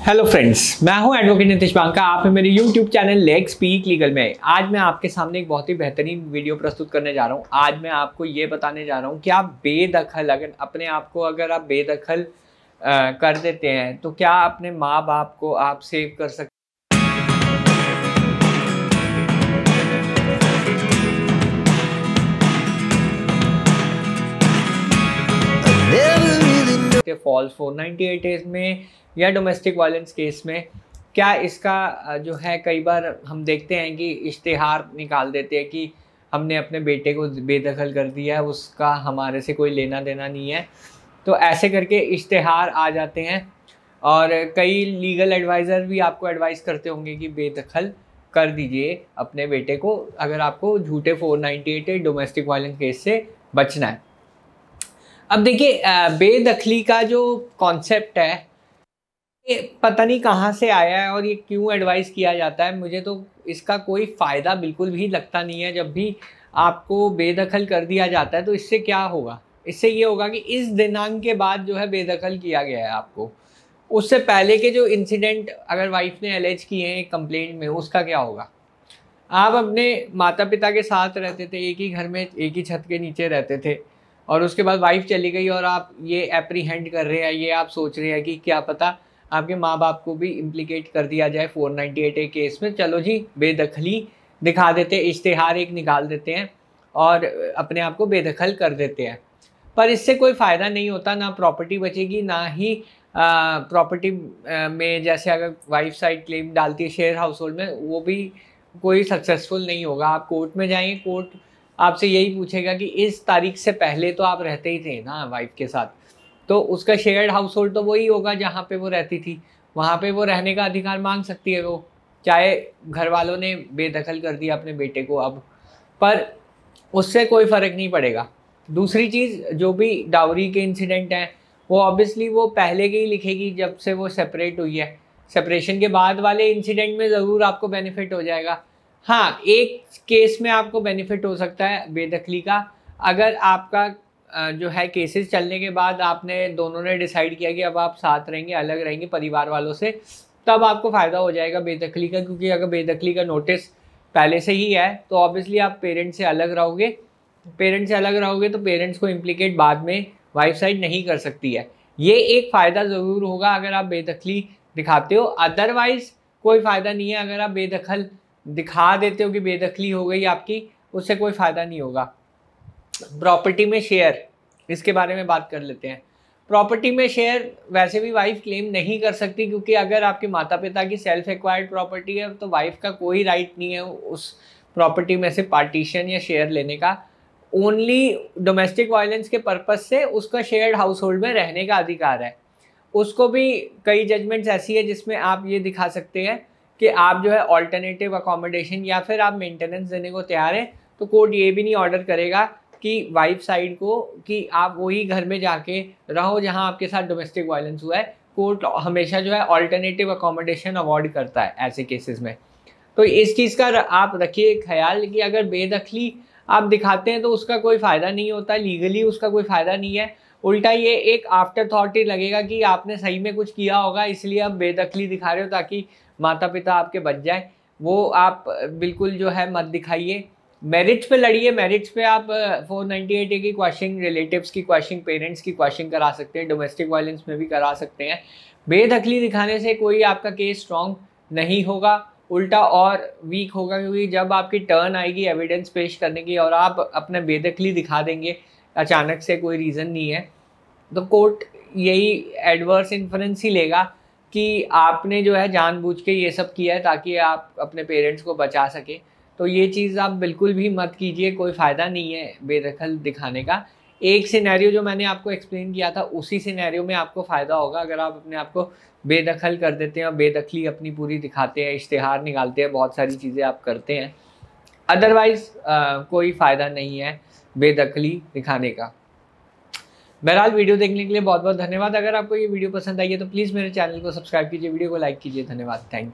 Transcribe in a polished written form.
Hello friends, मैं हूं advocate Nitish Banka. आप हैं मेरे YouTube channel let's speak legal में। आज मैं आपके सामने एक बहुत ही बेहतरीन वीडियो प्रस्तुत करने जा रहा हूं। आज मैं आपको ये बताने जा रहा हूं कि आप बेदखल अगर अपने आप को अगर आप बेदखल कर देते हैं तो क्या अपने माँ बाप को आप सेव कर सकते फॉल्स 498 केस में या डोमेस्टिक वायलेंस केस में। क्या इसका जो है कई बार हम देखते हैं कि इश्तिहार निकाल देते हैं कि हमने अपने बेटे को बेदखल कर दिया है, उसका हमारे से कोई लेना देना नहीं है। तो ऐसे करके इश्तिहार आ जाते हैं और कई लीगल एडवाइज़र भी आपको एडवाइस करते होंगे कि बेदखल कर दीजिए अपने बेटे को अगर आपको झूठे 498 डोमेस्टिक वायलेंस केस से बचना है। अब देखिए, बेदखली का जो कॉन्सेप्ट है ये पता नहीं कहाँ से आया है और ये क्यों एडवाइस किया जाता है। मुझे तो इसका कोई फ़ायदा बिल्कुल भी लगता नहीं है। जब भी आपको बेदखल कर दिया जाता है तो इससे क्या होगा, इससे ये होगा कि इस दिनांक के बाद जो है बेदखल किया गया है आपको, उससे पहले के जो इंसिडेंट अगर वाइफ ने एलेज किए हैं कंप्लेंट में, उसका क्या होगा। आप अपने माता पिता के साथ रहते थे, एक ही घर में एक ही छत के नीचे रहते थे, और उसके बाद वाइफ चली गई और आप ये एप्रीहेंड कर रहे हैं, ये आप सोच रहे हैं कि क्या पता आपके माँ बाप को भी इम्प्लीकेट कर दिया जाए 498 केस में। चलो जी, बेदखली दिखा देते, इश्तिहार एक निकाल देते हैं और अपने आप को बेदखल कर देते हैं। पर इससे कोई फ़ायदा नहीं होता, ना प्रॉपर्टी बचेगी ना ही प्रॉपर्टी में जैसे अगर वाइफ साइड क्लेम डालती है शेयर हाउस होल्ड में, वो भी कोई सक्सेसफुल नहीं होगा। आप कोर्ट में जाएंगे, कोर्ट आपसे यही पूछेगा कि इस तारीख से पहले तो आप रहते ही थे ना वाइफ के साथ, तो उसका शेयर्ड हाउस होल्ड तो वही होगा जहाँ पे वो रहती थी, वहाँ पे वो रहने का अधिकार मांग सकती है वो, चाहे घर वालों ने बेदखल कर दिया अपने बेटे को अब, पर उससे कोई फ़र्क नहीं पड़ेगा। दूसरी चीज़, जो भी डाउरी के इंसिडेंट हैं वो ऑब्वियसली वो पहले के ही लिखेगी जब से वो सेपरेट हुई है। सेपरेशन के बाद वाले इंसिडेंट में ज़रूर आपको बेनिफिट हो जाएगा। हाँ, एक केस में आपको बेनिफिट हो सकता है बेदखली का, अगर आपका जो है केसेस चलने के बाद आपने दोनों ने डिसाइड किया कि अब आप साथ रहेंगे, अलग रहेंगे परिवार वालों से, तब आपको फ़ायदा हो जाएगा बेदखली का। क्योंकि अगर बेदखली का नोटिस पहले से ही है तो ऑब्वियसली आप पेरेंट्स से अलग रहोगे, तो पेरेंट्स को इम्प्लीकेट बाद में वाइफ साइड नहीं कर सकती है। ये एक फ़ायदा ज़रूर होगा अगर आप बेदखली दिखाते हो, अदरवाइज़ कोई फ़ायदा नहीं है। अगर आप बेदखल दिखा देते हो कि बेदखली हो गई आपकी, उससे कोई फ़ायदा नहीं होगा। प्रॉपर्टी में शेयर, इसके बारे में बात कर लेते हैं। प्रॉपर्टी में शेयर वैसे भी वाइफ क्लेम नहीं कर सकती, क्योंकि अगर आपके माता पिता की सेल्फ एक्वायर्ड प्रॉपर्टी है तो वाइफ का कोई राइट नहीं है उस प्रॉपर्टी में से पार्टीशन या शेयर लेने का। ओनली डोमेस्टिक वायलेंस के पर्पज से उसका शेयर्ड हाउस होल्ड में रहने का अधिकार है। उसको भी कई जजमेंट्स ऐसी है जिसमें आप ये दिखा सकते हैं कि आप जो है ऑल्टरनेटिव अकोमोडेशन या फिर आप मेंटेनेंस देने को तैयार हैं, तो कोर्ट ये भी नहीं ऑर्डर करेगा कि वाइफ साइड को कि आप वही घर में जाके रहो जहां आपके साथ डोमेस्टिक वायलेंस हुआ है। कोर्ट हमेशा जो है ऑल्टरनेटिव अकोमोडेशन अवॉर्ड करता है ऐसे केसेस में। तो इस चीज़ का आप रखिए ख्याल कि अगर बेदखली आप दिखाते हैं तो उसका कोई फ़ायदा नहीं होता, लीगली उसका कोई फ़ायदा नहीं है। उल्टा ये एक आफ्टर थॉट ही लगेगा कि आपने सही में कुछ किया होगा, इसलिए आप बेदखली दिखा रहे हो ताकि माता पिता आपके बच जाए। वो आप बिल्कुल जो है मत दिखाइए। मेरिट्स पे लड़िए, मेरिट्स पे आप 498 की क्वेश्चन, रिलेटिव्स की क्वेश्चन, पेरेंट्स की क्वेश्चन करा सकते हैं, डोमेस्टिक वायलेंस में भी करा सकते हैं। बेदखली दिखाने से कोई आपका केस स्ट्रॉन्ग नहीं होगा, उल्टा और वीक होगा। क्योंकि जब आपकी टर्न आएगी एविडेंस पेश करने की और आप अपना बेदखली दिखा देंगे अचानक से, कोई रीज़न नहीं है, तो कोर्ट यही एडवर्स इन्फ्रेंस ही लेगा कि आपने जो है जानबूझ के ये सब किया है ताकि आप अपने पेरेंट्स को बचा सके। तो ये चीज़ आप बिल्कुल भी मत कीजिए, कोई फ़ायदा नहीं है बेदखल दिखाने का। एक सिनेरियो जो मैंने आपको एक्सप्लेन किया था, उसी सिनेरियो में आपको फ़ायदा होगा अगर आप अपने आप को बेदखल कर देते हैं और बेदखली अपनी पूरी दिखाते हैं, इश्तिहार निकालते हैं, बहुत सारी चीज़ें आप करते हैं। अदरवाइज़ कोई फ़ायदा नहीं है बेदखली दिखाने का। बहरहाल, वीडियो देखने के लिए बहुत बहुत धन्यवाद। अगर आपको ये वीडियो पसंद आई है तो प्लीज़ मेरे चैनल को सब्सक्राइब कीजिए, वीडियो को लाइक कीजिए। धन्यवाद, थैंक यू।